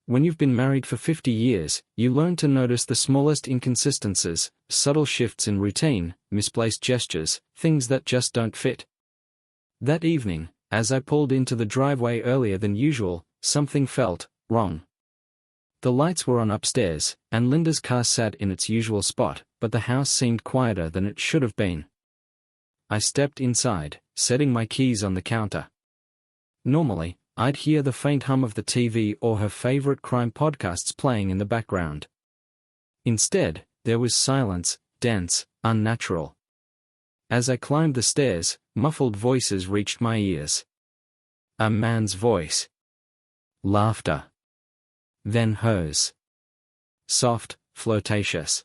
When you've been married for 50 years, you learn to notice the smallest inconsistencies, subtle shifts in routine, misplaced gestures, things that just don't fit. That evening, as I pulled into the driveway earlier than usual, something felt wrong. The lights were on upstairs, and Linda's car sat in its usual spot, but the house seemed quieter than it should have been. I stepped inside, setting my keys on the counter. Normally, I'd hear the faint hum of the TV or her favorite crime podcasts playing in the background. Instead, there was silence, dense, unnatural. As I climbed the stairs, muffled voices reached my ears. A man's voice. Laughter. Then hers. Soft, flirtatious.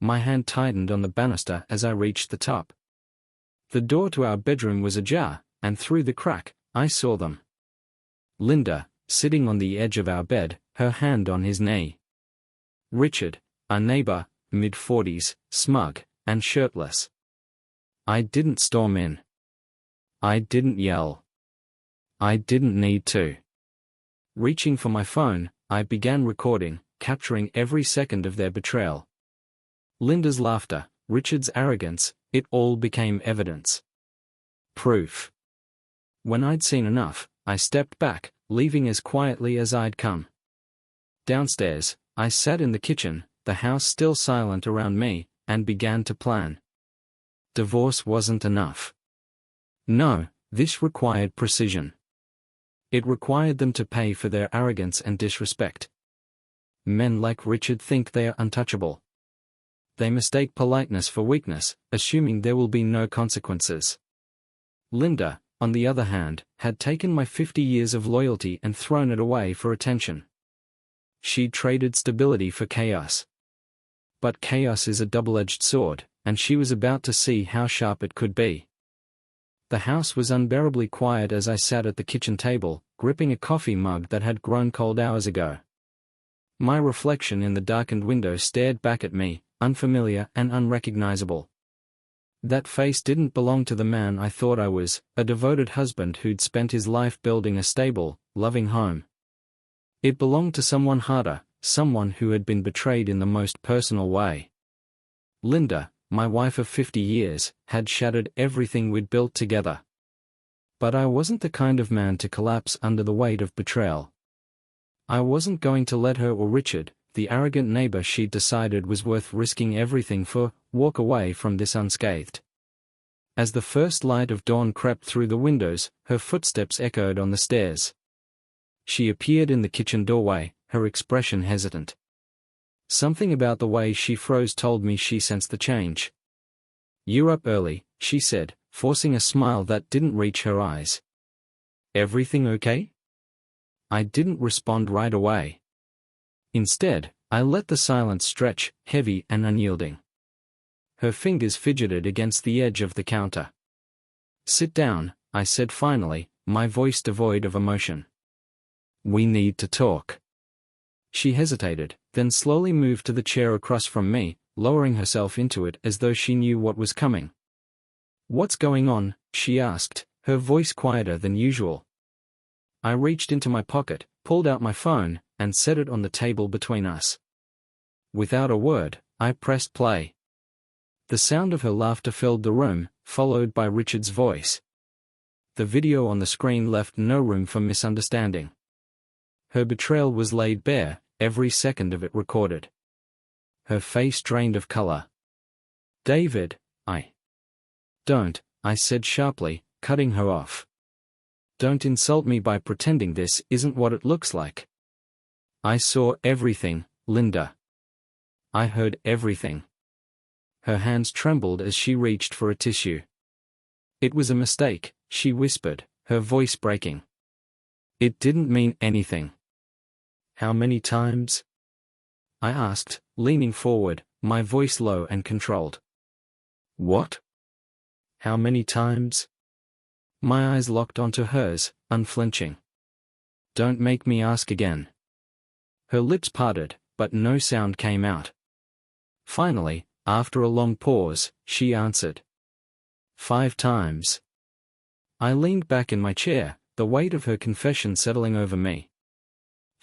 My hand tightened on the banister as I reached the top. The door to our bedroom was ajar, and through the crack, I saw them. Linda, sitting on the edge of our bed, her hand on his knee. Richard, our neighbor, mid-40s, smug, and shirtless. I didn't storm in. I didn't yell. I didn't need to. Reaching for my phone, I began recording, capturing every second of their betrayal. Linda's laughter, Richard's arrogance, it all became evidence. Proof. When I'd seen enough, I stepped back, leaving as quietly as I'd come. Downstairs, I sat in the kitchen, the house still silent around me, and began to plan. Divorce wasn't enough. No, this required precision. It required them to pay for their arrogance and disrespect. Men like Richard think they are untouchable. They mistake politeness for weakness, assuming there will be no consequences. Linda, on the other hand, had taken my 50 years of loyalty and thrown it away for attention. She'd traded stability for chaos. But chaos is a double-edged sword, and she was about to see how sharp it could be. The house was unbearably quiet as I sat at the kitchen table, gripping a coffee mug that had grown cold hours ago. My reflection in the darkened window stared back at me, unfamiliar and unrecognizable. That face didn't belong to the man I thought I was, a devoted husband who'd spent his life building a stable, loving home. It belonged to someone harder, someone who had been betrayed in the most personal way. Linda, my wife of 50 years, had shattered everything we'd built together. But I wasn't the kind of man to collapse under the weight of betrayal. I wasn't going to let her or Richard, the arrogant neighbor she'd decided was worth risking everything for, walk away from this unscathed. As the first light of dawn crept through the windows, her footsteps echoed on the stairs. She appeared in the kitchen doorway, her expression hesitant. Something about the way she froze told me she sensed the change. "You're up early," she said, forcing a smile that didn't reach her eyes. "Everything okay?" I didn't respond right away. Instead, I let the silence stretch, heavy and unyielding. Her fingers fidgeted against the edge of the counter. "Sit down," I said finally, my voice devoid of emotion. "We need to talk." She hesitated, then slowly moved to the chair across from me, lowering herself into it as though she knew what was coming. "What's going on?" she asked, her voice quieter than usual. I reached into my pocket, pulled out my phone, and set it on the table between us. Without a word, I pressed play. The sound of her laughter filled the room, followed by Richard's voice. The video on the screen left no room for misunderstanding. Her betrayal was laid bare, every second of it recorded. Her face drained of color. "David, Don't," I said sharply, cutting her off. "Don't insult me by pretending this isn't what it looks like. I saw everything, Linda. I heard everything." Her hands trembled as she reached for a tissue. "It was a mistake," she whispered, her voice breaking. "It didn't mean anything." "How many times?" I asked, leaning forward, my voice low and controlled. "What? How many times?" My eyes locked onto hers, unflinching. "Don't make me ask again." Her lips parted, but no sound came out. Finally, after a long pause, she answered. 5 times. I leaned back in my chair, the weight of her confession settling over me.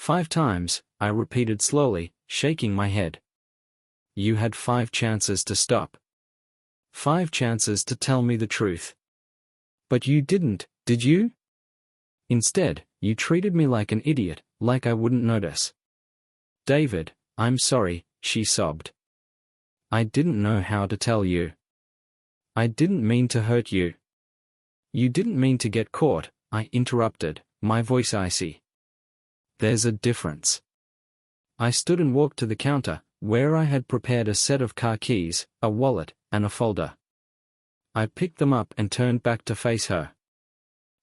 5 times, I repeated slowly, shaking my head. You had 5 chances to stop. 5 chances to tell me the truth. But you didn't, did you? Instead, you treated me like an idiot, like I wouldn't notice. David, I'm sorry, she sobbed. I didn't know how to tell you. I didn't mean to hurt you. You didn't mean to get caught, I interrupted, my voice icy. There's a difference. I stood and walked to the counter, where I had prepared a set of car keys, a wallet, and a folder. I picked them up and turned back to face her.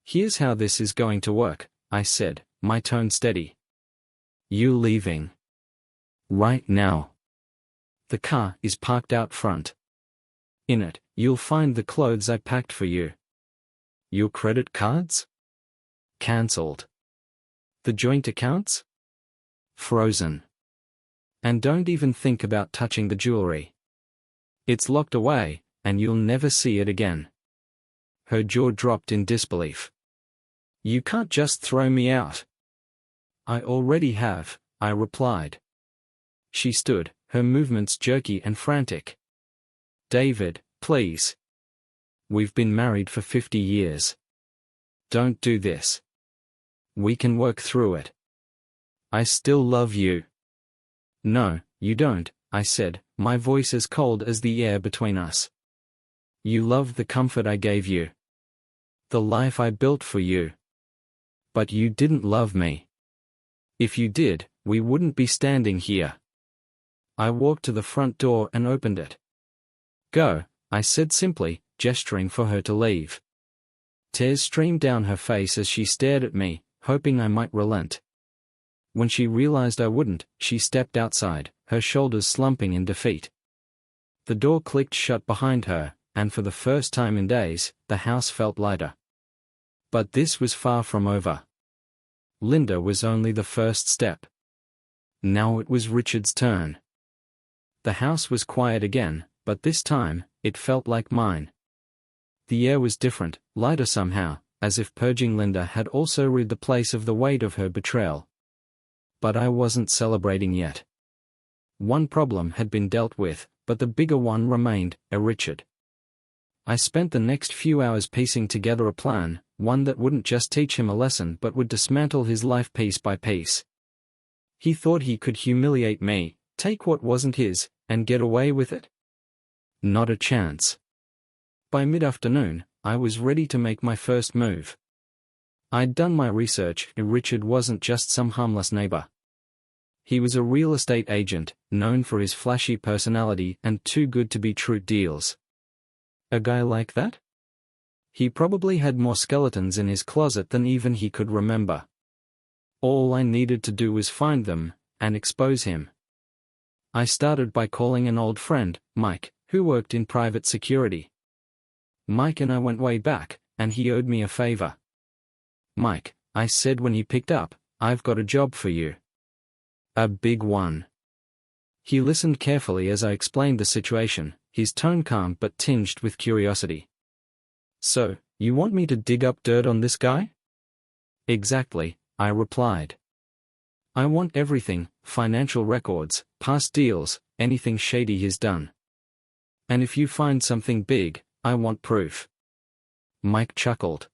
Here's how this is going to work, I said, my tone steady. You leaving. Right now. The car is parked out front. In it, you'll find the clothes I packed for you. Your credit cards? Cancelled. The joint accounts? Frozen. And don't even think about touching the jewelry. It's locked away, and you'll never see it again. Her jaw dropped in disbelief. You can't just throw me out. I already have, I replied. She stood, her movements jerky and frantic. David, please. We've been married for 50 years. Don't do this. We can work through it. I still love you. No, you don't, I said, my voice as cold as the air between us. You loved the comfort I gave you. The life I built for you. But you didn't love me. If you did, we wouldn't be standing here. I walked to the front door and opened it. Go, I said simply, gesturing for her to leave. Tears streamed down her face as she stared at me, hoping I might relent. When she realized I wouldn't, she stepped outside, her shoulders slumping in defeat. The door clicked shut behind her, and for the first time in days, the house felt lighter. But this was far from over. Linda was only the first step. Now it was Richard's turn. The house was quiet again, but this time, it felt like mine. The air was different, lighter somehow, as if purging Linda had also rid the place of the weight of her betrayal. But I wasn't celebrating yet. One problem had been dealt with, but the bigger one remained, Richard. I spent the next few hours piecing together a plan, one that wouldn't just teach him a lesson but would dismantle his life piece by piece. He thought he could humiliate me, take what wasn't his, and get away with it? Not a chance. By mid-afternoon, I was ready to make my first move. I'd done my research, and Richard wasn't just some harmless neighbor. He was a real estate agent, known for his flashy personality and too-good-to-be-true deals. A guy like that? He probably had more skeletons in his closet than even he could remember. All I needed to do was find them, and expose him. I started by calling an old friend, Mike, who worked in private security. Mike and I went way back, and he owed me a favor. Mike, I said when he picked up, I've got a job for you. A big one. He listened carefully as I explained the situation, his tone calm but tinged with curiosity. So, you want me to dig up dirt on this guy? Exactly, I replied. I want everything, financial records, past deals, anything shady he's done. And if you find something big, I want proof. Mike chuckled.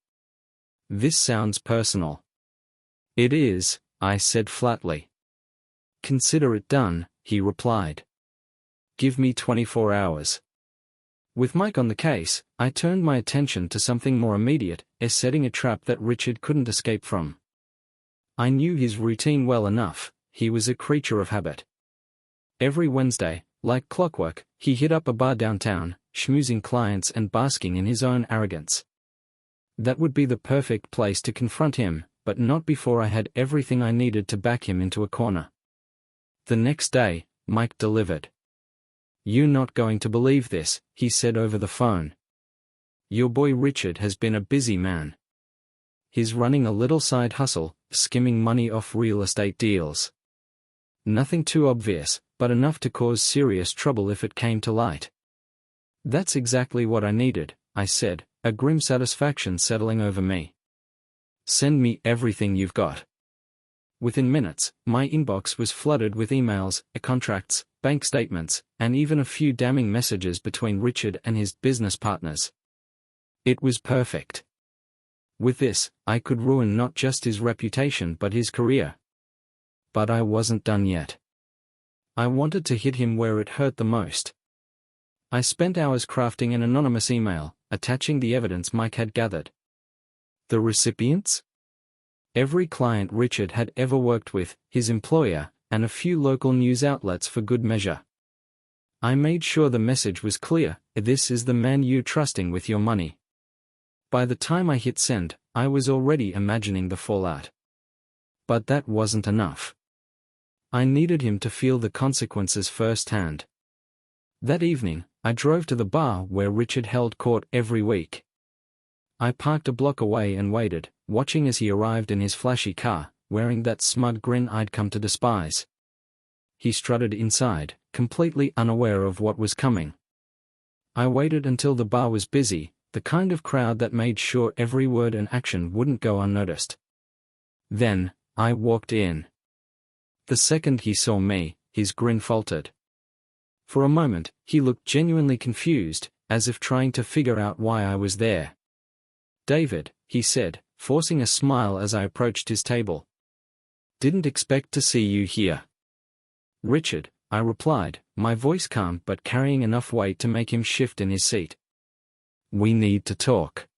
This sounds personal. It is, I said flatly. Consider it done, he replied. Give me 24 hours. With Mike on the case, I turned my attention to something more immediate, setting a trap that Richard couldn't escape from. I knew his routine well enough, he was a creature of habit. Every Wednesday, like clockwork, he hit up a bar downtown, schmoozing clients and basking in his own arrogance. That would be the perfect place to confront him, but not before I had everything I needed to back him into a corner. The next day, Mike delivered. You're not going to believe this, he said over the phone. Your boy Richard has been a busy man. He's running a little side hustle, skimming money off real estate deals. Nothing too obvious, but enough to cause serious trouble if it came to light. That's exactly what I needed, I said, a grim satisfaction settling over me. Send me everything you've got. Within minutes, my inbox was flooded with emails, contracts, bank statements, and even a few damning messages between Richard and his business partners. It was perfect. With this, I could ruin not just his reputation but his career. But I wasn't done yet. I wanted to hit him where it hurt the most. I spent hours crafting an anonymous email, attaching the evidence Mike had gathered. The recipients? Every client Richard had ever worked with, his employer, and a few local news outlets for good measure. I made sure the message was clear: this is the man you're trusting with your money. By the time I hit send, I was already imagining the fallout. But that wasn't enough. I needed him to feel the consequences firsthand. That evening, I drove to the bar where Richard held court every week. I parked a block away and waited, watching as he arrived in his flashy car, wearing that smug grin I'd come to despise. He strutted inside, completely unaware of what was coming. I waited until the bar was busy, the kind of crowd that made sure every word and action wouldn't go unnoticed. Then, I walked in. The second he saw me, his grin faltered. For a moment, he looked genuinely confused, as if trying to figure out why I was there. "David," he said, forcing a smile as I approached his table. "Didn't expect to see you here." "Richard," I replied, my voice calm but carrying enough weight to make him shift in his seat. "We need to talk."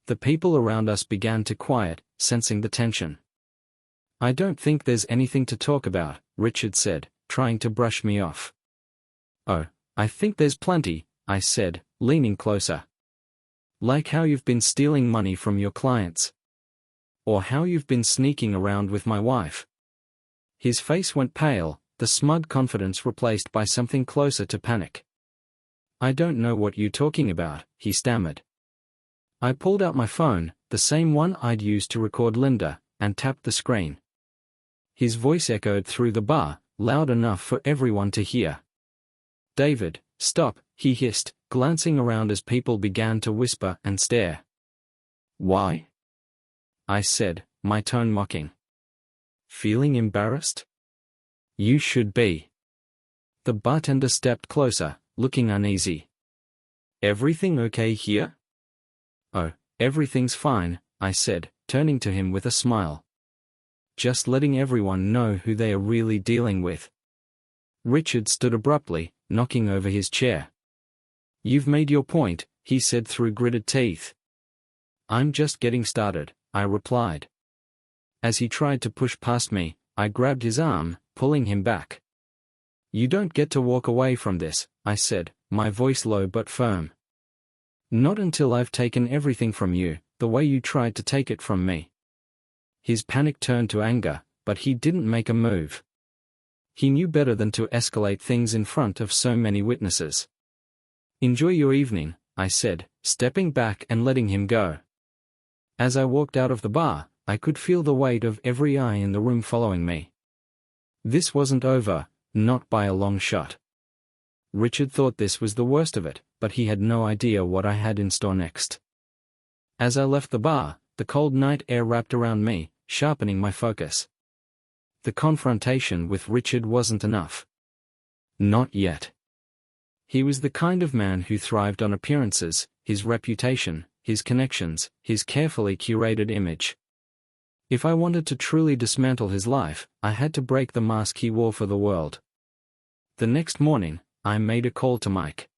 The people around us began to quiet, sensing the tension. "I don't think there's anything to talk about," Richard said, trying to brush me off. "Oh, I think there's plenty," I said, leaning closer. "Like how you've been stealing money from your clients. Or how you've been sneaking around with my wife." His face went pale, the smug confidence replaced by something closer to panic. "I don't know what you're talking about," he stammered. I pulled out my phone, the same one I'd used to record Linda, and tapped the screen. His voice echoed through the bar, loud enough for everyone to hear. "David, stop," he hissed, glancing around as people began to whisper and stare. "Why?" I said, my tone mocking. "Feeling embarrassed?" "You should be." The bartender stepped closer, looking uneasy. "Everything okay here?" "Oh, everything's fine," I said, turning to him with a smile. "Just letting everyone know who they are really dealing with." Richard stood abruptly, knocking over his chair. "You've made your point," he said through gritted teeth. "I'm just getting started," I replied. As he tried to push past me, I grabbed his arm, pulling him back. "You don't get to walk away from this," I said, my voice low but firm. "Not until I've taken everything from you, the way you tried to take it from me." His panic turned to anger, but he didn't make a move. He knew better than to escalate things in front of so many witnesses. "Enjoy your evening," I said, stepping back and letting him go. As I walked out of the bar, I could feel the weight of every eye in the room following me. This wasn't over, not by a long shot. Richard thought this was the worst of it, but he had no idea what I had in store next. As I left the bar, the cold night air wrapped around me, sharpening my focus. The confrontation with Richard wasn't enough. Not yet. He was the kind of man who thrived on appearances, his reputation, his connections, his carefully curated image. If I wanted to truly dismantle his life, I had to break the mask he wore for the world. The next morning, I made a call to Mike.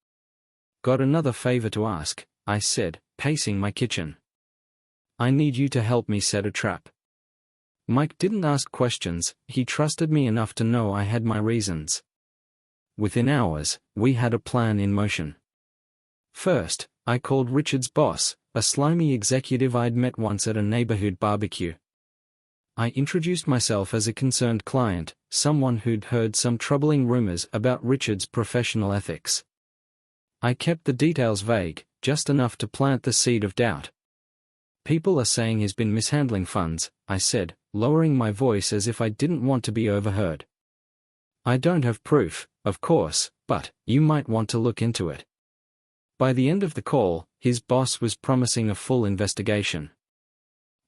"Got another favor to ask," I said, pacing my kitchen. "I need you to help me set a trap." Mike didn't ask questions, he trusted me enough to know I had my reasons. Within hours, we had a plan in motion. First, I called Richard's boss, a slimy executive I'd met once at a neighborhood barbecue. I introduced myself as a concerned client, someone who'd heard some troubling rumors about Richard's professional ethics. I kept the details vague, just enough to plant the seed of doubt. "People are saying he's been mishandling funds," I said, lowering my voice as if I didn't want to be overheard. "I don't have proof, of course, but you might want to look into it." By the end of the call, his boss was promising a full investigation.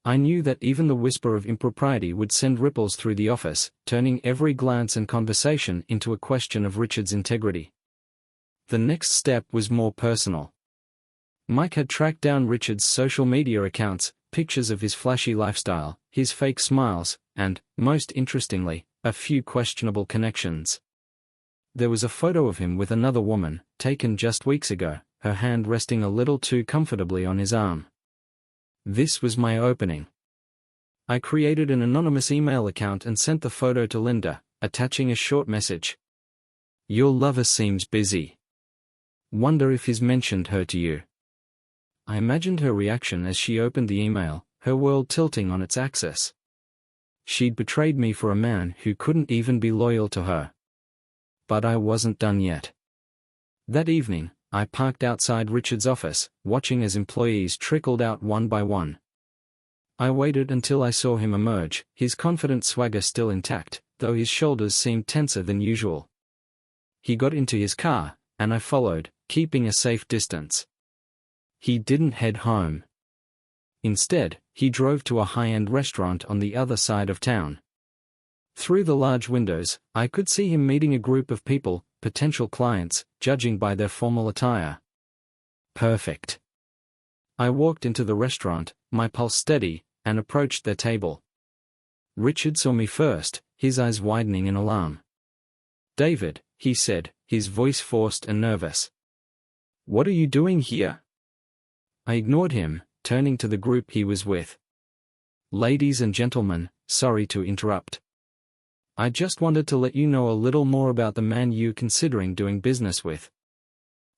I knew that even the whisper of impropriety would send ripples through the office, turning every glance and conversation into a question of Richard's integrity. The next step was more personal. Mike had tracked down Richard's social media accounts, pictures of his flashy lifestyle, his fake smiles, and, most interestingly, a few questionable connections. There was a photo of him with another woman, taken just weeks ago, her hand resting a little too comfortably on his arm. This was my opening. I created an anonymous email account and sent the photo to Linda, attaching a short message. "Your lover seems busy. Wonder if he's mentioned her to you." I imagined her reaction as she opened the email, her world tilting on its axis. She'd betrayed me for a man who couldn't even be loyal to her. But I wasn't done yet. That evening, I parked outside Richard's office, watching as employees trickled out one by one. I waited until I saw him emerge, his confident swagger still intact, though his shoulders seemed tenser than usual. He got into his car, and I followed, keeping a safe distance. He didn't head home. Instead, he drove to a high-end restaurant on the other side of town. Through the large windows, I could see him meeting a group of people, potential clients, judging by their formal attire. Perfect. I walked into the restaurant, my pulse steady, and approached their table. Richard saw me first, his eyes widening in alarm. "David," he said, his voice forced and nervous. "What are you doing here?" I ignored him, turning to the group he was with. "Ladies and gentlemen, sorry to interrupt. I just wanted to let you know a little more about the man you're considering doing business with."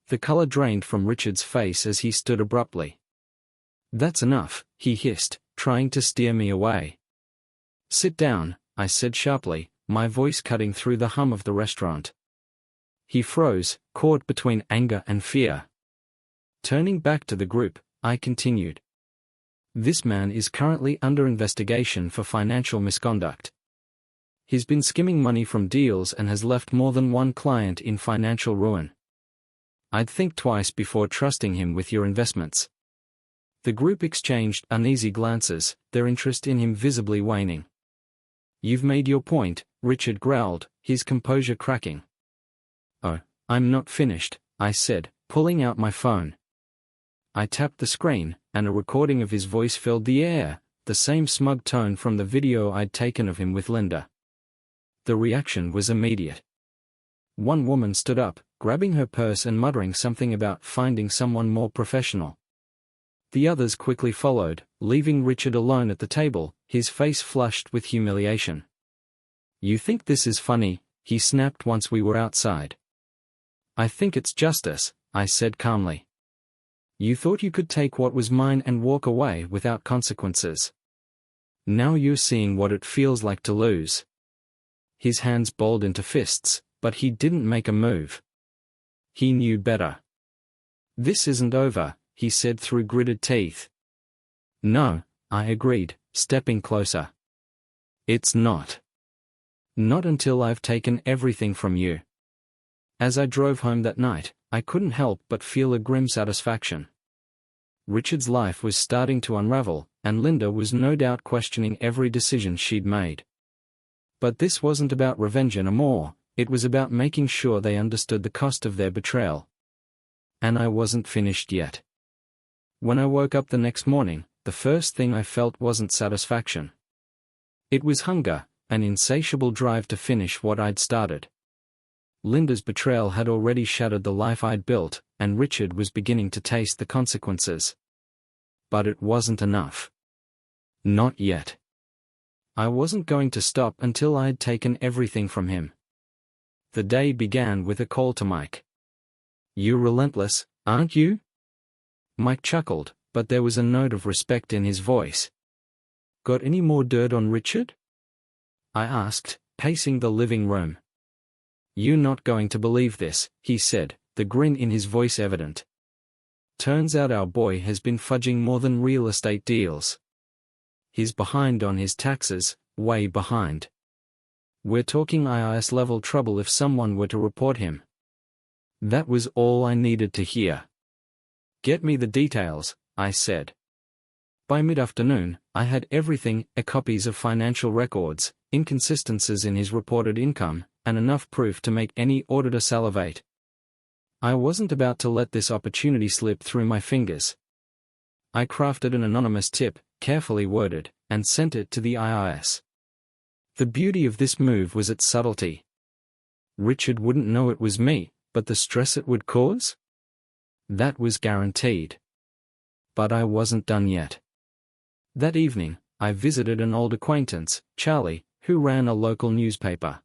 The color drained from Richard's face as he stood abruptly. "That's enough," he hissed, trying to steer me away. "Sit down," I said sharply, my voice cutting through the hum of the restaurant. He froze, caught between anger and fear. Turning back to the group, I continued. "This man is currently under investigation for financial misconduct. He's been skimming money from deals and has left more than one client in financial ruin. I'd think twice before trusting him with your investments." The group exchanged uneasy glances, their interest in him visibly waning. "You've made your point," Richard growled, his composure cracking. "Oh, I'm not finished," I said, pulling out my phone. I tapped the screen, and a recording of his voice filled the air, the same smug tone from the video I'd taken of him with Linda. The reaction was immediate. One woman stood up, grabbing her purse and muttering something about finding someone more professional. The others quickly followed, leaving Richard alone at the table, his face flushed with humiliation. "You think this is funny?" he snapped once we were outside. "I think it's justice," I said calmly. "You thought you could take what was mine and walk away without consequences. Now you're seeing what it feels like to lose." His hands balled into fists, but he didn't make a move. He knew better. "This isn't over," he said through gritted teeth. "No," I agreed, stepping closer. "It's not. Not until I've taken everything from you." As I drove home that night, I couldn't help but feel a grim satisfaction. Richard's life was starting to unravel, and Linda was no doubt questioning every decision she'd made. But this wasn't about revenge anymore, it was about making sure they understood the cost of their betrayal. And I wasn't finished yet. When I woke up the next morning, the first thing I felt wasn't satisfaction. It was hunger, an insatiable drive to finish what I'd started. Linda's betrayal had already shattered the life I'd built, and Richard was beginning to taste the consequences. But it wasn't enough. Not yet. I wasn't going to stop until I'd taken everything from him. The day began with a call to Mike. "You're relentless, aren't you?" Mike chuckled, but there was a note of respect in his voice. "Got any more dirt on Richard?" I asked, pacing the living room. "You're not going to believe this," he said, the grin in his voice evident. "Turns out our boy has been fudging more than real estate deals. He's behind on his taxes, way behind. We're talking IRS-level trouble if someone were to report him." That was all I needed to hear. "Get me the details," I said. By mid-afternoon, I had everything, copies of financial records, inconsistencies in his reported income, and enough proof to make any auditor salivate. I wasn't about to let this opportunity slip through my fingers. I crafted an anonymous tip, carefully worded, and sent it to the IRS. The beauty of this move was its subtlety. Richard wouldn't know it was me, but the stress it would cause? That was guaranteed. But I wasn't done yet. That evening, I visited an old acquaintance, Charlie, who ran a local newspaper.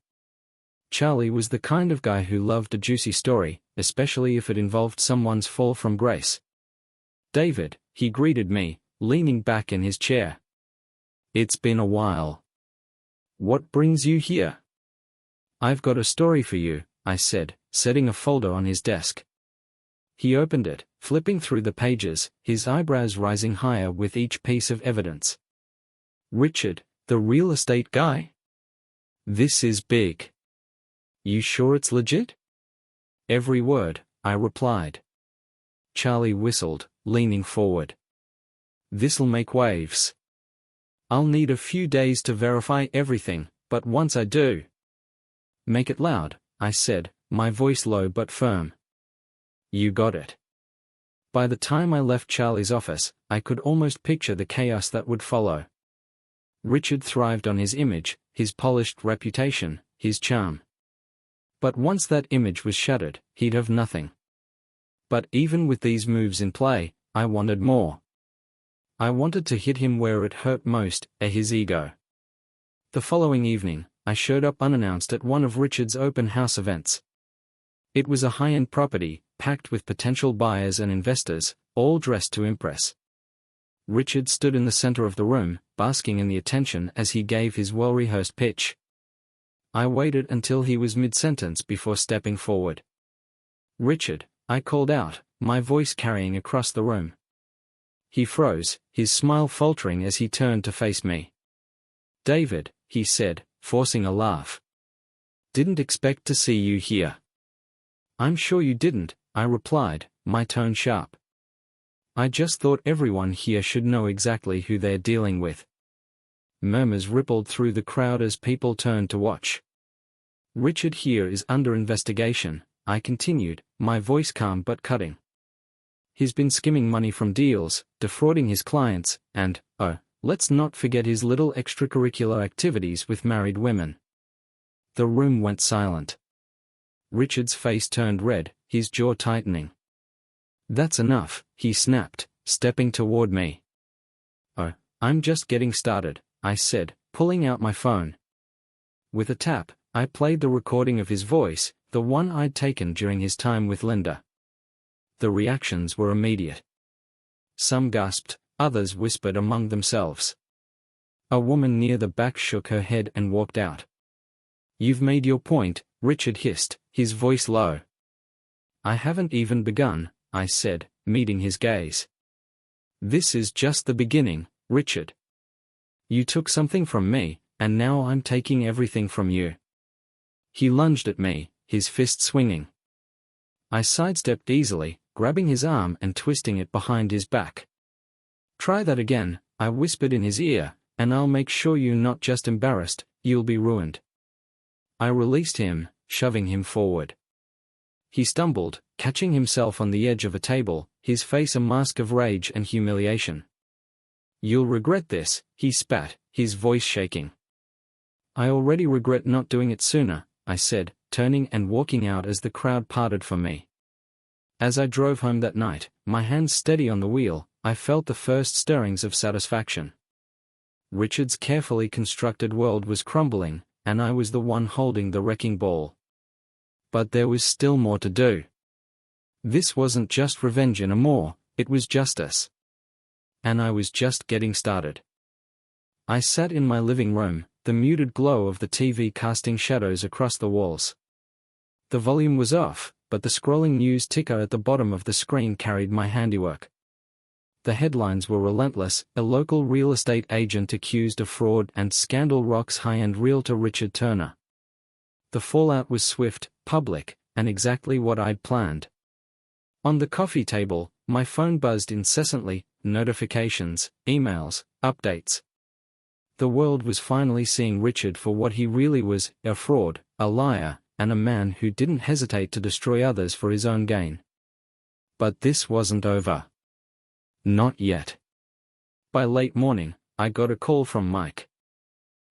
Charlie was the kind of guy who loved a juicy story, especially if it involved someone's fall from grace. "David," he greeted me, leaning back in his chair. "It's been a while. What brings you here?" "I've got a story for you," I said, setting a folder on his desk. He opened it, flipping through the pages, his eyebrows rising higher with each piece of evidence. "Richard, the real estate guy? This is big. You sure it's legit?" "Every word," I replied. Charlie whistled, leaning forward. "This'll make waves. I'll need a few days to verify everything, but once I do—" "Make it loud," I said, my voice low but firm. "You got it." By the time I left Charlie's office, I could almost picture the chaos that would follow. Richard thrived on his image, his polished reputation, his charm. But once that image was shattered, he'd have nothing. But even with these moves in play, I wanted more. I wanted to hit him where it hurt most, his ego. The following evening, I showed up unannounced at one of Richard's open house events. It was a high-end property, packed with potential buyers and investors, all dressed to impress. Richard stood in the center of the room, basking in the attention as he gave his well-rehearsed pitch. I waited until he was mid-sentence before stepping forward. "Richard," I called out, my voice carrying across the room. He froze, his smile faltering as he turned to face me. "David," he said, forcing a laugh. "Didn't expect to see you here." "I'm sure you didn't," I replied, my tone sharp. "I just thought everyone here should know exactly who they're dealing with." Murmurs rippled through the crowd as people turned to watch. "Richard here is under investigation," I continued, my voice calm but cutting. "He's been skimming money from deals, defrauding his clients, and, oh, let's not forget his little extracurricular activities with married women." The room went silent. Richard's face turned red, his jaw tightening. "That's enough," he snapped, stepping toward me. "Oh, I'm just getting started," I said, pulling out my phone. With a tap, I played the recording of his voice, the one I'd taken during his time with Linda. The reactions were immediate. Some gasped, others whispered among themselves. A woman near the back shook her head and walked out. "You've made your point," Richard hissed, his voice low. "I haven't even begun," I said, meeting his gaze. "This is just the beginning, Richard. You took something from me, and now I'm taking everything from you." He lunged at me, his fist swinging. I sidestepped easily, grabbing his arm and twisting it behind his back. "Try that again," I whispered in his ear, "and I'll make sure you're not just embarrassed, you'll be ruined." I released him, shoving him forward. He stumbled, catching himself on the edge of a table, his face a mask of rage and humiliation. "You'll regret this," he spat, his voice shaking. "I already regret not doing it sooner," I said, turning and walking out as the crowd parted from me. As I drove home that night, my hands steady on the wheel, I felt the first stirrings of satisfaction. Richard's carefully constructed world was crumbling, and I was the one holding the wrecking ball. But there was still more to do. This wasn't just revenge anymore, it was justice. And I was just getting started. I sat in my living room, the muted glow of the TV casting shadows across the walls. The volume was off, but the scrolling news ticker at the bottom of the screen carried my handiwork. The headlines were relentless: a local real estate agent accused of fraud, and scandal rocks high-end realtor Richard Turner. The fallout was swift, public, and exactly what I'd planned. On the coffee table, my phone buzzed incessantly, notifications, emails, updates. The world was finally seeing Richard for what he really was, a fraud, a liar, and a man who didn't hesitate to destroy others for his own gain. But this wasn't over. Not yet. By late morning, I got a call from Mike.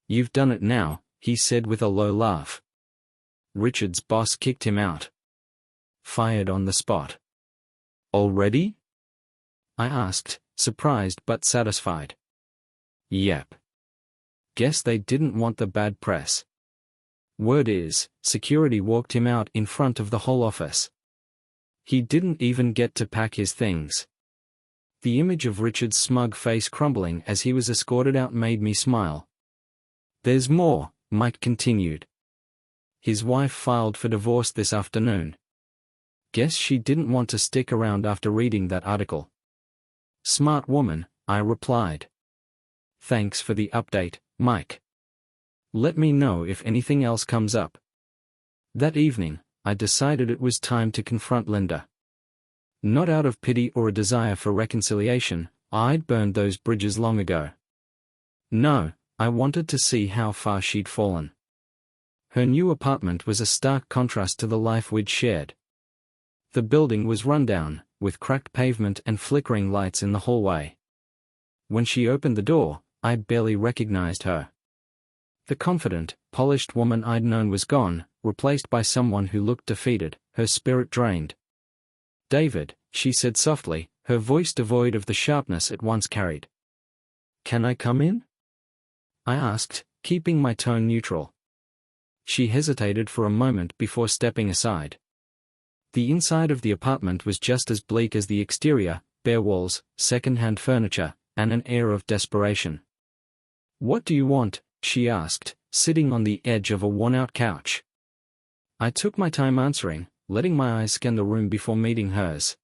"You've done it now," he said with a low laugh. Richard's boss kicked him out. Fired on the spot. "Already?" I asked, surprised but satisfied. "Yep. Guess they didn't want the bad press." Word is, security walked him out in front of the whole office. He didn't even get to pack his things. The image of Richard's smug face crumbling as he was escorted out made me smile. "There's more," Mike continued. "His wife filed for divorce this afternoon. Guess she didn't want to stick around after reading that article." "Smart woman," I replied. "Thanks for the update, Mike. Let me know if anything else comes up." That evening, I decided it was time to confront Linda. Not out of pity or a desire for reconciliation, I'd burned those bridges long ago. No, I wanted to see how far she'd fallen. Her new apartment was a stark contrast to the life we'd shared. The building was run down, with cracked pavement and flickering lights in the hallway. When she opened the door, I barely recognized her. The confident, polished woman I'd known was gone, replaced by someone who looked defeated, her spirit drained. "David," she said softly, her voice devoid of the sharpness it once carried. "Can I come in?" I asked, keeping my tone neutral. She hesitated for a moment before stepping aside. The inside of the apartment was just as bleak as the exterior, bare walls, second-hand furniture, and an air of desperation. "What do you want?" she asked, sitting on the edge of a worn-out couch. I took my time answering, letting my eyes scan the room before meeting hers.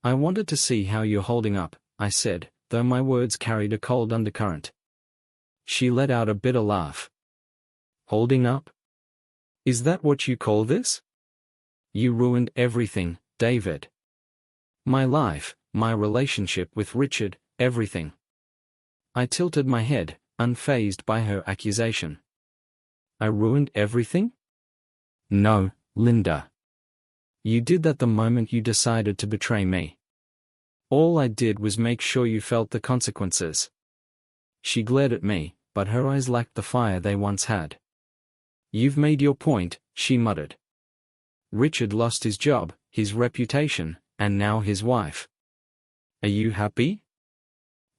"I wanted to see how you're holding up," I said, though my words carried a cold undercurrent. She let out a bitter laugh. "Holding up? Is that what you call this? You ruined everything, David. My life, my relationship with Richard, everything." I tilted my head, unfazed by her accusation. "I ruined everything? No, Linda. You did that the moment you decided to betray me. All I did was make sure you felt the consequences." She glared at me, but her eyes lacked the fire they once had. "You've made your point," she muttered. "Richard lost his job, his reputation, and now his wife. Are you happy?"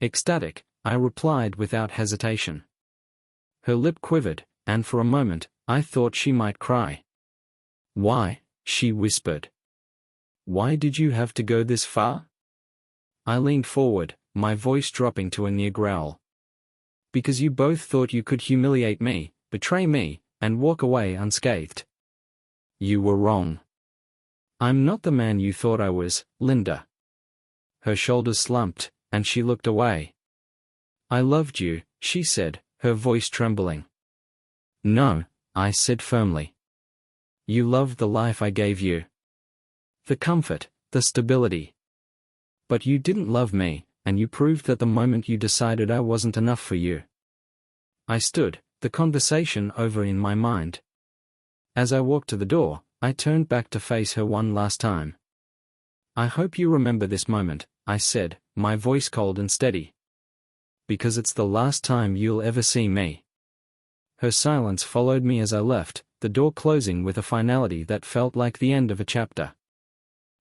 "Ecstatic," I replied without hesitation. Her lip quivered, and for a moment, I thought she might cry. "Why?" she whispered. "Why did you have to go this far?" I leaned forward, my voice dropping to a near growl. "Because you both thought you could humiliate me, betray me, and walk away unscathed. You were wrong. I'm not the man you thought I was, Linda." Her shoulders slumped, and she looked away. "I loved you," she said, her voice trembling. "No," I said firmly. "You loved the life I gave you. The comfort, the stability. But you didn't love me, and you proved that the moment you decided I wasn't enough for you." I stood, the conversation over in my mind. As I walked to the door, I turned back to face her one last time. "I hope you remember this moment," I said, my voice cold and steady. "Because it's the last time you'll ever see me." Her silence followed me as I left, the door closing with a finality that felt like the end of a chapter.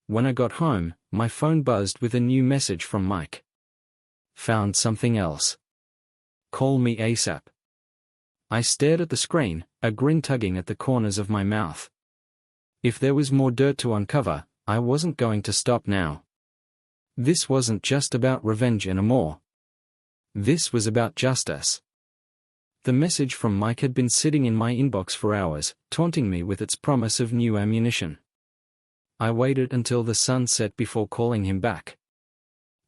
When I got home, my phone buzzed with a new message from Mike. "Found something else. Call me ASAP." I stared at the screen, a grin tugging at the corners of my mouth. If there was more dirt to uncover, I wasn't going to stop now. This wasn't just about revenge anymore. This was about justice. The message from Mike had been sitting in my inbox for hours, taunting me with its promise of new ammunition. I waited until the sun set before calling him back.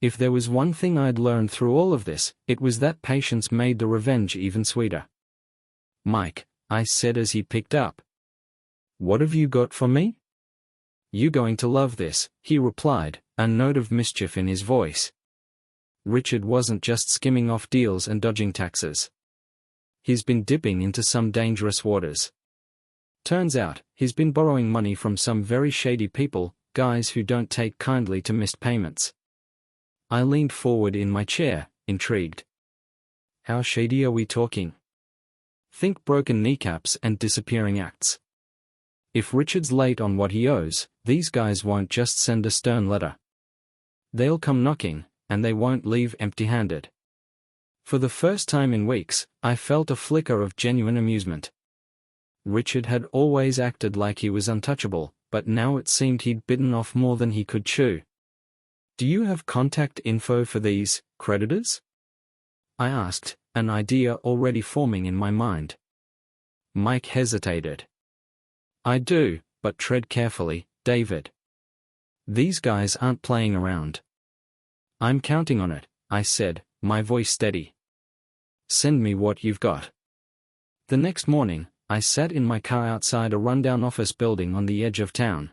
If there was one thing I'd learned through all of this, it was that patience made the revenge even sweeter. "Mike," I said as he picked up. "What have you got for me?" "You going to love this," he replied, a note of mischief in his voice. Richard wasn't just skimming off deals and dodging taxes. He's been dipping into some dangerous waters. Turns out, he's been borrowing money from some very shady people, guys who don't take kindly to missed payments. I leaned forward in my chair, intrigued. How shady are we talking? Think broken kneecaps and disappearing acts. If Richard's late on what he owes, these guys won't just send a stern letter. They'll come knocking, and they won't leave empty-handed. For the first time in weeks, I felt a flicker of genuine amusement. Richard had always acted like he was untouchable, but now it seemed he'd bitten off more than he could chew. Do you have contact info for these creditors? I asked, an idea already forming in my mind. Mike hesitated. I do, but tread carefully, David. These guys aren't playing around. I'm counting on it, I said, my voice steady. Send me what you've got. The next morning, I sat in my car outside a rundown office building on the edge of town.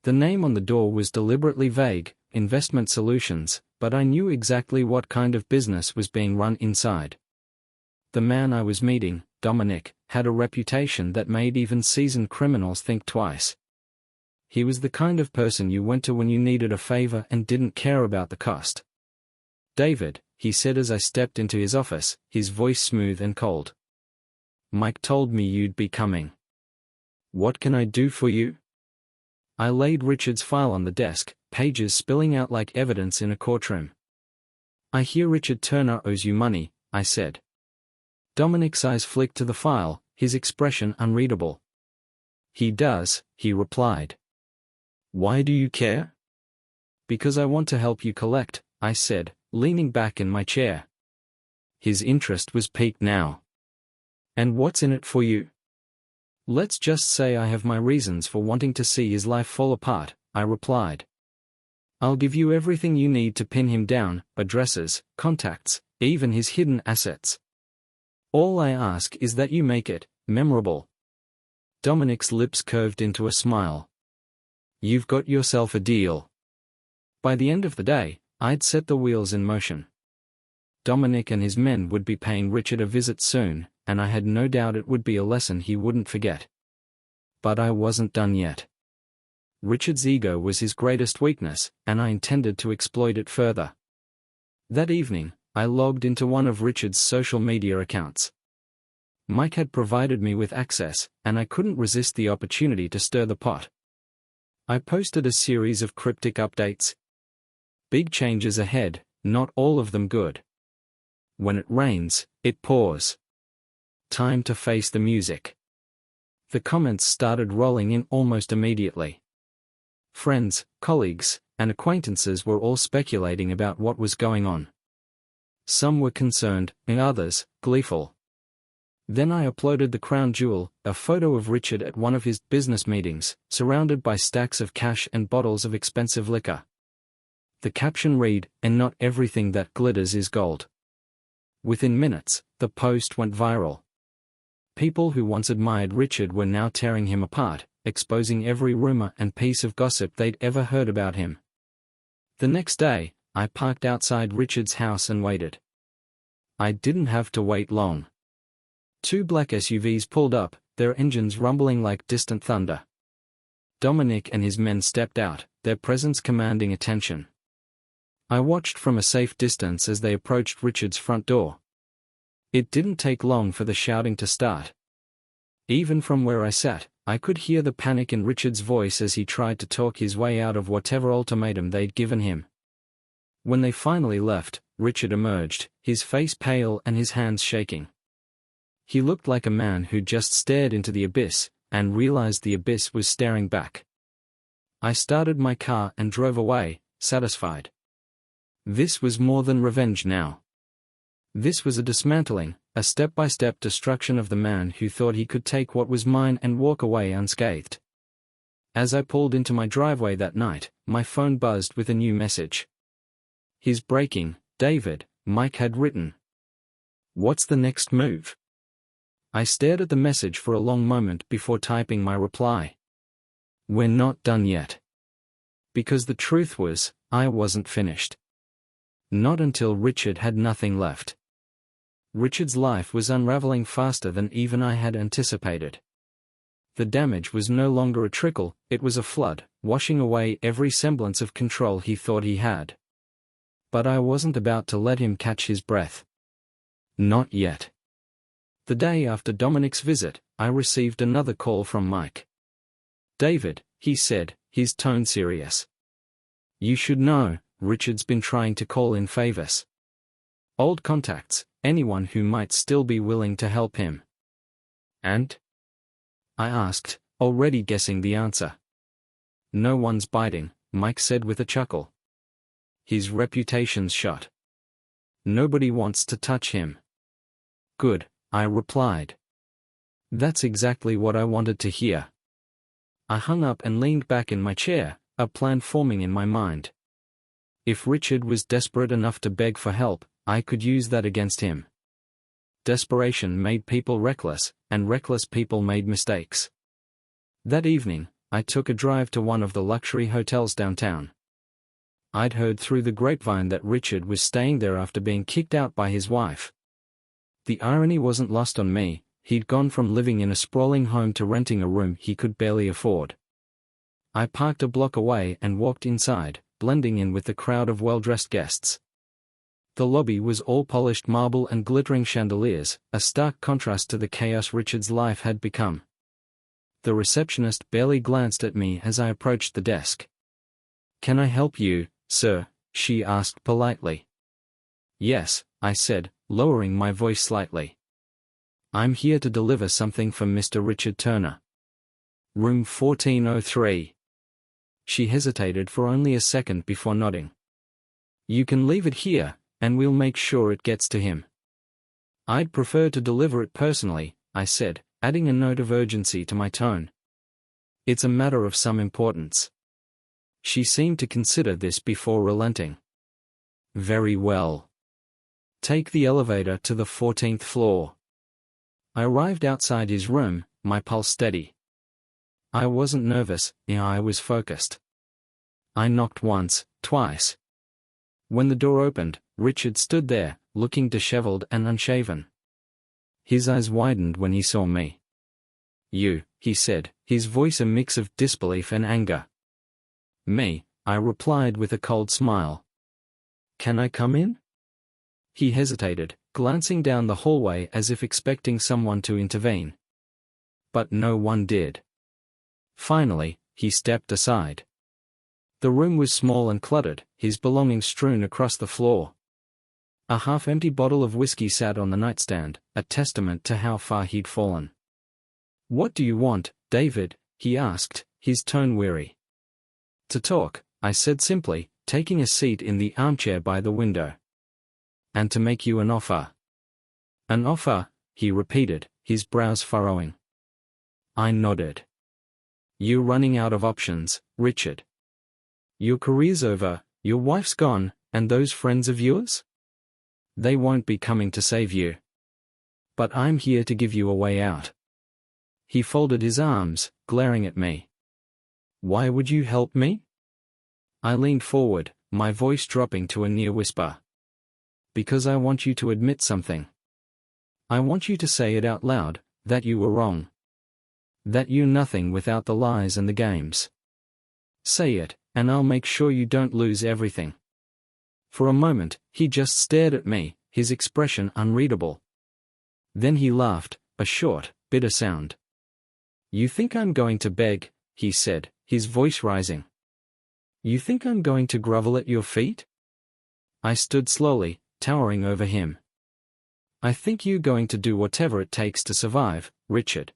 The name on the door was deliberately vague, Investment Solutions, but I knew exactly what kind of business was being run inside. The man I was meeting, Dominic, had a reputation that made even seasoned criminals think twice. He was the kind of person you went to when you needed a favor and didn't care about the cost. David, he said as I stepped into his office, his voice smooth and cold. Mike told me you'd be coming. What can I do for you? I laid Richard's file on the desk, pages spilling out like evidence in a courtroom. I hear Richard Turner owes you money, I said. Dominic's eyes flicked to the file, his expression unreadable. He does, he replied. Why do you care? Because I want to help you collect, I said, leaning back in my chair. His interest was piqued now. And what's in it for you? Let's just say I have my reasons for wanting to see his life fall apart, I replied. I'll give you everything you need to pin him down, addresses, contacts, even his hidden assets. All I ask is that you make it memorable. Dominic's lips curved into a smile. You've got yourself a deal. By the end of the day, I'd set the wheels in motion. Dominic and his men would be paying Richard a visit soon, and I had no doubt it would be a lesson he wouldn't forget. But I wasn't done yet. Richard's ego was his greatest weakness, and I intended to exploit it further. That evening, I logged into one of Richard's social media accounts. Mike had provided me with access, and I couldn't resist the opportunity to stir the pot. I posted a series of cryptic updates. Big changes ahead, not all of them good. When it rains, it pours. Time to face the music. The comments started rolling in almost immediately. Friends, colleagues, and acquaintances were all speculating about what was going on. Some were concerned, and others, gleeful. Then I uploaded the crown jewel, a photo of Richard at one of his business meetings, surrounded by stacks of cash and bottles of expensive liquor. The caption read, "And not everything that glitters is gold." Within minutes, the post went viral. People who once admired Richard were now tearing him apart, exposing every rumor and piece of gossip they'd ever heard about him. The next day, I parked outside Richard's house and waited. I didn't have to wait long. Two black SUVs pulled up, their engines rumbling like distant thunder. Dominic and his men stepped out, their presence commanding attention. I watched from a safe distance as they approached Richard's front door. It didn't take long for the shouting to start. Even from where I sat, I could hear the panic in Richard's voice as he tried to talk his way out of whatever ultimatum they'd given him. When they finally left, Richard emerged, his face pale and his hands shaking. He looked like a man who just stared into the abyss, and realized the abyss was staring back. I started my car and drove away, satisfied. This was more than revenge now. This was a dismantling, a step-by-step destruction of the man who thought he could take what was mine and walk away unscathed. As I pulled into my driveway that night, my phone buzzed with a new message. "He's breaking, David," Mike had written. "What's the next move?" I stared at the message for a long moment before typing my reply. "We're not done yet." Because the truth was, I wasn't finished. Not until Richard had nothing left. Richard's life was unraveling faster than even I had anticipated. The damage was no longer a trickle, it was a flood, washing away every semblance of control he thought he had. But I wasn't about to let him catch his breath. Not yet. The day after Dominic's visit, I received another call from Mike. "David," he said, his tone serious. "You should know, Richard's been trying to call in favors. Old contacts, anyone who might still be willing to help him." "And?" I asked, already guessing the answer. "No one's biting," Mike said with a chuckle. "His reputation's shot. Nobody wants to touch him." "Good," I replied. "That's exactly what I wanted to hear." I hung up and leaned back in my chair, a plan forming in my mind. If Richard was desperate enough to beg for help, I could use that against him. Desperation made people reckless, and reckless people made mistakes. That evening, I took a drive to one of the luxury hotels downtown. I'd heard through the grapevine that Richard was staying there after being kicked out by his wife. The irony wasn't lost on me, he'd gone from living in a sprawling home to renting a room he could barely afford. I parked a block away and walked inside, blending in with the crowd of well-dressed guests. The lobby was all polished marble and glittering chandeliers, a stark contrast to the chaos Richard's life had become. The receptionist barely glanced at me as I approached the desk. "Can I help you, sir?" she asked politely. "Yes," I said, lowering my voice slightly. "I'm here to deliver something for Mr. Richard Turner. Room 1403. She hesitated for only a second before nodding. "You can leave it here, and we'll make sure it gets to him." "I'd prefer to deliver it personally," I said, adding a note of urgency to my tone. "It's a matter of some importance." She seemed to consider this before relenting. "Very well. Take the elevator to the 14th floor." I arrived outside his room, my pulse steady. I wasn't nervous, I was focused. I knocked once, twice. When the door opened, Richard stood there, looking disheveled and unshaven. His eyes widened when he saw me. "You," he said, his voice a mix of disbelief and anger. "Me," I replied with a cold smile. "Can I come in?" He hesitated, glancing down the hallway as if expecting someone to intervene. But no one did. Finally, he stepped aside. The room was small and cluttered, his belongings strewn across the floor. A half-empty bottle of whiskey sat on the nightstand, a testament to how far he'd fallen. "What do you want, David?" he asked, his tone weary. "To talk," I said simply, taking a seat in the armchair by the window. "And to make you an offer." "An offer?" he repeated, his brows furrowing. I nodded. "You're running out of options, Richard. Your career's over, your wife's gone, and those friends of yours? They won't be coming to save you. But I'm here to give you a way out." He folded his arms, glaring at me. "Why would you help me?" I leaned forward, my voice dropping to a near whisper. "Because I want you to admit something. I want you to say it out loud, that you were wrong. That you're nothing without the lies and the games. Say it, and I'll make sure you don't lose everything." For a moment, he just stared at me, his expression unreadable. Then he laughed, a short, bitter sound. "You think I'm going to beg?" he said, his voice rising. "You think I'm going to grovel at your feet?" I stood slowly, towering over him. "I think you're going to do whatever it takes to survive, Richard.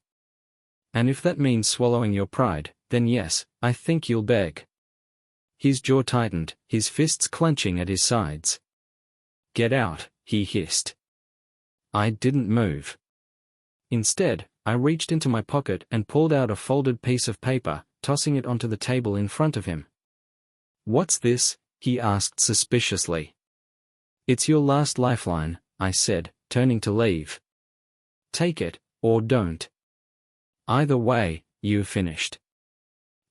And if that means swallowing your pride, then yes, I think you'll beg." His jaw tightened, his fists clenching at his sides. "Get out," he hissed. I didn't move. Instead, I reached into my pocket and pulled out a folded piece of paper, tossing it onto the table in front of him. "What's this?" he asked suspiciously. "It's your last lifeline," I said, turning to leave. "Take it, or don't. Either way, you're finished."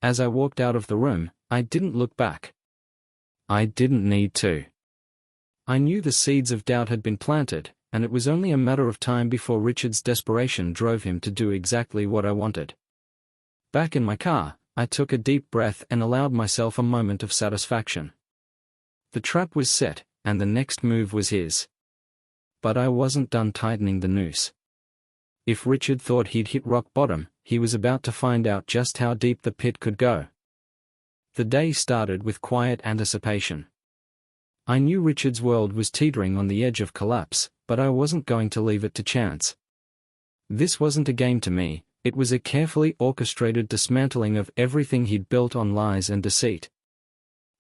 As I walked out of the room, I didn't look back. I didn't need to. I knew the seeds of doubt had been planted, and it was only a matter of time before Richard's desperation drove him to do exactly what I wanted. Back in my car, I took a deep breath and allowed myself a moment of satisfaction. The trap was set, and the next move was his. But I wasn't done tightening the noose. If Richard thought he'd hit rock bottom, he was about to find out just how deep the pit could go. The day started with quiet anticipation. I knew Richard's world was teetering on the edge of collapse, but I wasn't going to leave it to chance. This wasn't a game to me, it was a carefully orchestrated dismantling of everything he'd built on lies and deceit.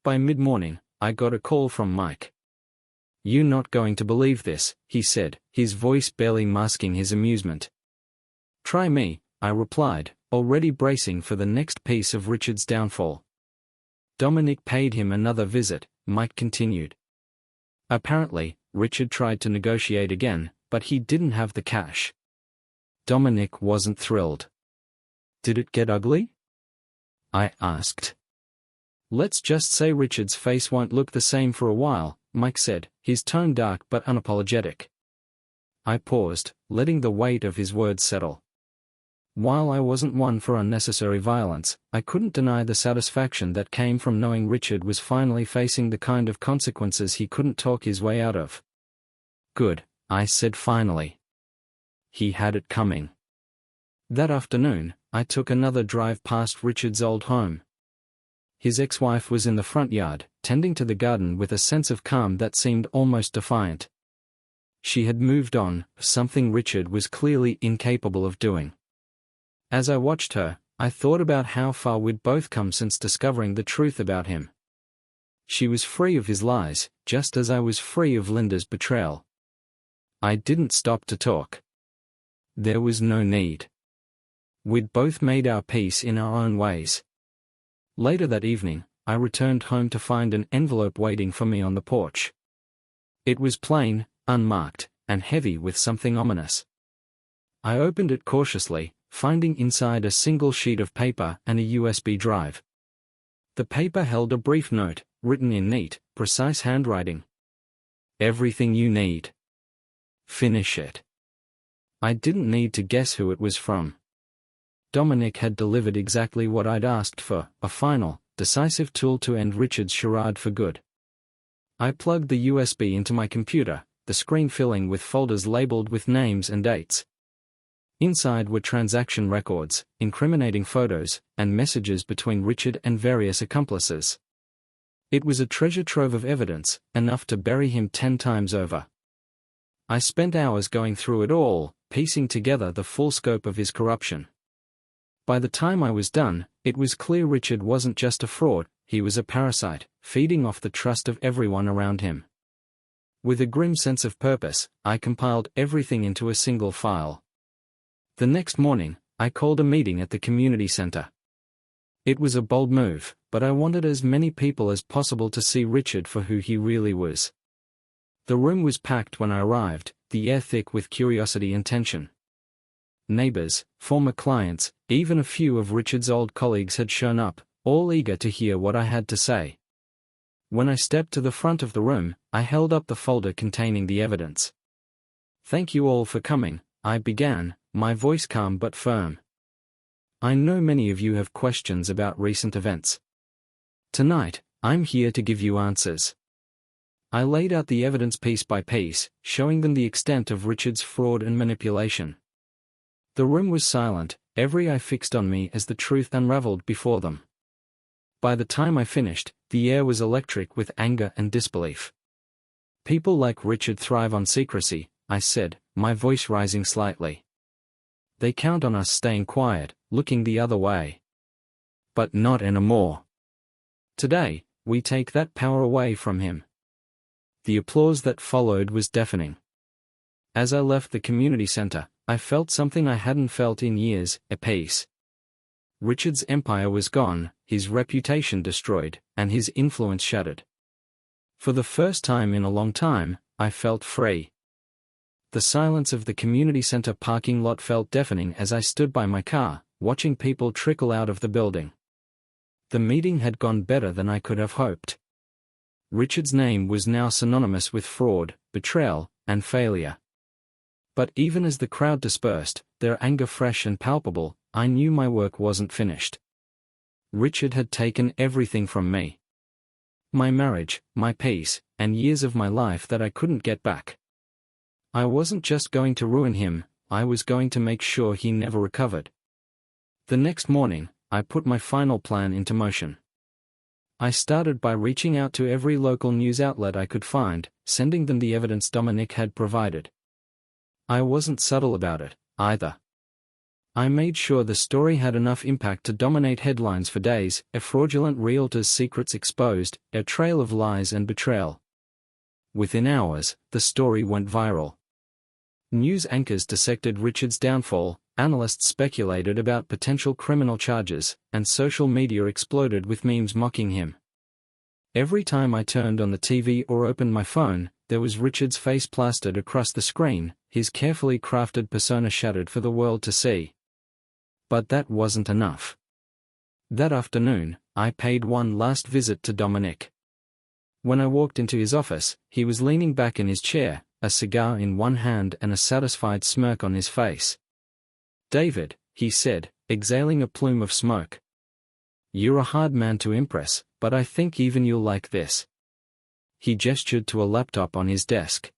By mid-morning, I got a call from Mike. "You're not going to believe this," he said, his voice barely masking his amusement. "Try me," I replied, already bracing for the next piece of Richard's downfall. "Dominic paid him another visit," Mike continued. "Apparently, Richard tried to negotiate again, but he didn't have the cash." Dominic wasn't thrilled. "Did it get ugly?" I asked. "Let's just say Richard's face won't look the same for a while," Mike said, his tone dark but unapologetic. I paused, letting the weight of his words settle. While I wasn't one for unnecessary violence, I couldn't deny the satisfaction that came from knowing Richard was finally facing the kind of consequences he couldn't talk his way out of. "Good," I said finally. He had it coming. That afternoon, I took another drive past Richard's old home. His ex-wife was in the front yard, tending to the garden with a sense of calm that seemed almost defiant. She had moved on, something Richard was clearly incapable of doing. As I watched her, I thought about how far we'd both come since discovering the truth about him. She was free of his lies, just as I was free of Linda's betrayal. I didn't stop to talk. There was no need. We'd both made our peace in our own ways. Later that evening, I returned home to find an envelope waiting for me on the porch. It was plain, unmarked, and heavy with something ominous. I opened it cautiously, finding inside a single sheet of paper and a USB drive. The paper held a brief note, written in neat, precise handwriting. "Everything you need. Finish it." I didn't need to guess who it was from. Dominic had delivered exactly what I'd asked for, a final, decisive tool to end Richard's charade for good. I plugged the USB into my computer, the screen filling with folders labeled with names and dates. Inside were transaction records, incriminating photos, and messages between Richard and various accomplices. It was a treasure trove of evidence, enough to bury him 10 times over. I spent hours going through it all, piecing together the full scope of his corruption. By the time I was done, it was clear Richard wasn't just a fraud, he was a parasite, feeding off the trust of everyone around him. With a grim sense of purpose, I compiled everything into a single file. The next morning, I called a meeting at the community center. It was a bold move, but I wanted as many people as possible to see Richard for who he really was. The room was packed when I arrived, the air thick with curiosity and tension. Neighbors, former clients, even a few of Richard's old colleagues had shown up, all eager to hear what I had to say. When I stepped to the front of the room, I held up the folder containing the evidence. "Thank you all for coming," I began, my voice calm but firm. "I know many of you have questions about recent events. Tonight, I'm here to give you answers." I laid out the evidence piece by piece, showing them the extent of Richard's fraud and manipulation. The room was silent, every eye fixed on me as the truth unraveled before them. By the time I finished, the air was electric with anger and disbelief. "People like Richard thrive on secrecy," I said, my voice rising slightly. "They count on us staying quiet, looking the other way. But not anymore. Today, we take that power away from him." The applause that followed was deafening. As I left the community center, I felt something I hadn't felt in years, a peace. Richard's empire was gone, his reputation destroyed, and his influence shattered. For the first time in a long time, I felt free. The silence of the community center parking lot felt deafening as I stood by my car, watching people trickle out of the building. The meeting had gone better than I could have hoped. Richard's name was now synonymous with fraud, betrayal, and failure. But even as the crowd dispersed, their anger fresh and palpable, I knew my work wasn't finished. Richard had taken everything from me. My marriage, my peace, and years of my life that I couldn't get back. I wasn't just going to ruin him, I was going to make sure he never recovered. The next morning, I put my final plan into motion. I started by reaching out to every local news outlet I could find, sending them the evidence Dominic had provided. I wasn't subtle about it, either. I made sure the story had enough impact to dominate headlines for days: a fraudulent realtor's secrets exposed, a trail of lies and betrayal. Within hours, the story went viral. News anchors dissected Richard's downfall, analysts speculated about potential criminal charges, and social media exploded with memes mocking him. Every time I turned on the TV or opened my phone, there was Richard's face plastered across the screen, his carefully crafted persona shattered for the world to see. But that wasn't enough. That afternoon, I paid one last visit to Dominic. When I walked into his office, he was leaning back in his chair, a cigar in one hand and a satisfied smirk on his face. "David," he said, exhaling a plume of smoke. "You're a hard man to impress, but I think even you'll like this." He gestured to a laptop on his desk.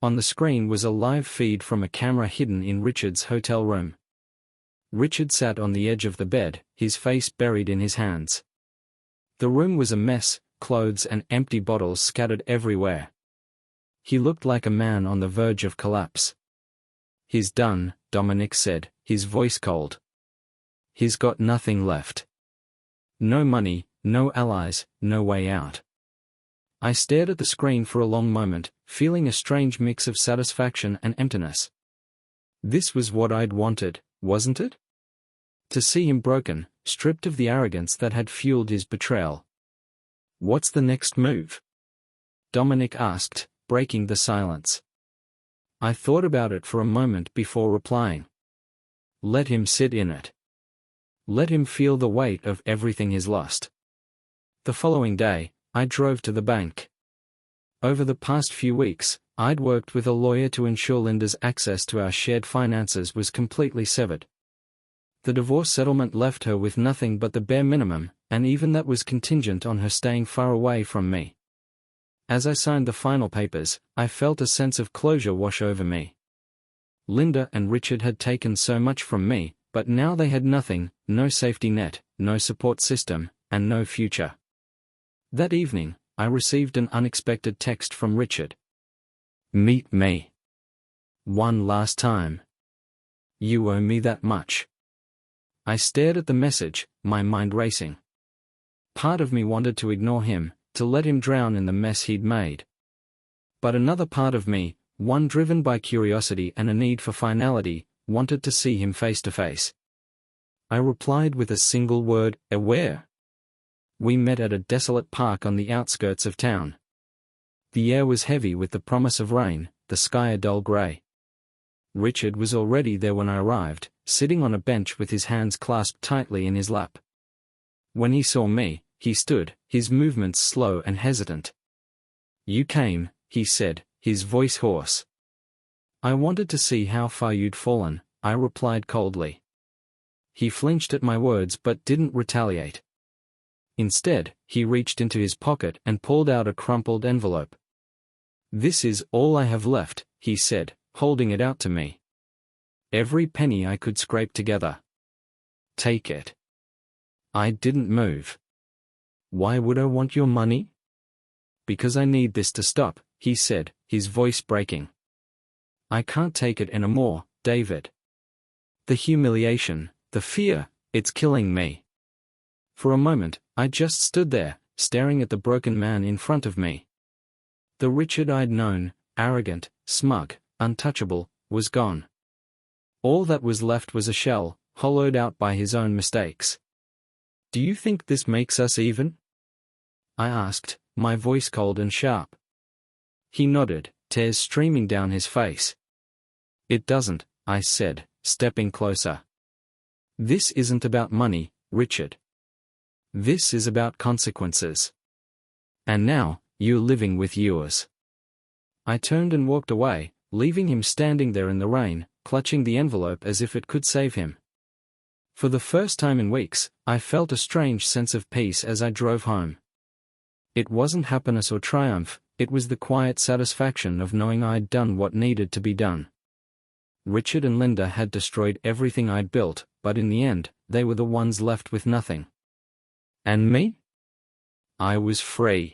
On the screen was a live feed from a camera hidden in Richard's hotel room. Richard sat on the edge of the bed, his face buried in his hands. The room was a mess, clothes and empty bottles scattered everywhere. He looked like a man on the verge of collapse. "He's done," Dominic said, his voice cold. "He's got nothing left. No money, no allies, no way out." I stared at the screen for a long moment, feeling a strange mix of satisfaction and emptiness. This was what I'd wanted, wasn't it? To see him broken, stripped of the arrogance that had fueled his betrayal. "What's the next move?" Dominic asked, breaking the silence. I thought about it for a moment before replying. "Let him sit in it. Let him feel the weight of everything he's lost." The following day, I drove to the bank. Over the past few weeks, I'd worked with a lawyer to ensure Linda's access to our shared finances was completely severed. The divorce settlement left her with nothing but the bare minimum, and even that was contingent on her staying far away from me. As I signed the final papers, I felt a sense of closure wash over me. Linda and Richard had taken so much from me, but now they had nothing: no safety net, no support system, and no future. That evening, I received an unexpected text from Richard. "Meet me. One last time. You owe me that much." I stared at the message, my mind racing. Part of me wanted to ignore him, to let him drown in the mess he'd made. But another part of me, one driven by curiosity and a need for finality, wanted to see him face to face. I replied with a single word: "Aware." We met at a desolate park on the outskirts of town. The air was heavy with the promise of rain, the sky a dull gray. Richard was already there when I arrived, sitting on a bench with his hands clasped tightly in his lap. When he saw me, he stood, his movements slow and hesitant. "You came," he said, his voice hoarse. "I wanted to see how far you'd fallen," I replied coldly. He flinched at my words but didn't retaliate. Instead, he reached into his pocket and pulled out a crumpled envelope. "This is all I have left," he said, holding it out to me. "Every penny I could scrape together. Take it." I didn't move. "Why would I want your money?" "Because I need this to stop," he said, his voice breaking. "I can't take it anymore, David. The humiliation, the fear, it's killing me." For a moment, I just stood there, staring at the broken man in front of me. The Richard I'd known, arrogant, smug, untouchable, was gone. All that was left was a shell, hollowed out by his own mistakes. "Do you think this makes us even?" I asked, my voice cold and sharp. He nodded, tears streaming down his face. "It doesn't," I said, stepping closer. "This isn't about money, Richard. This is about consequences. And now, you're living with yours." I turned and walked away, leaving him standing there in the rain, clutching the envelope as if it could save him. For the first time in weeks, I felt a strange sense of peace as I drove home. It wasn't happiness or triumph, it was the quiet satisfaction of knowing I'd done what needed to be done. Richard and Linda had destroyed everything I'd built, but in the end, they were the ones left with nothing. And me? I was free.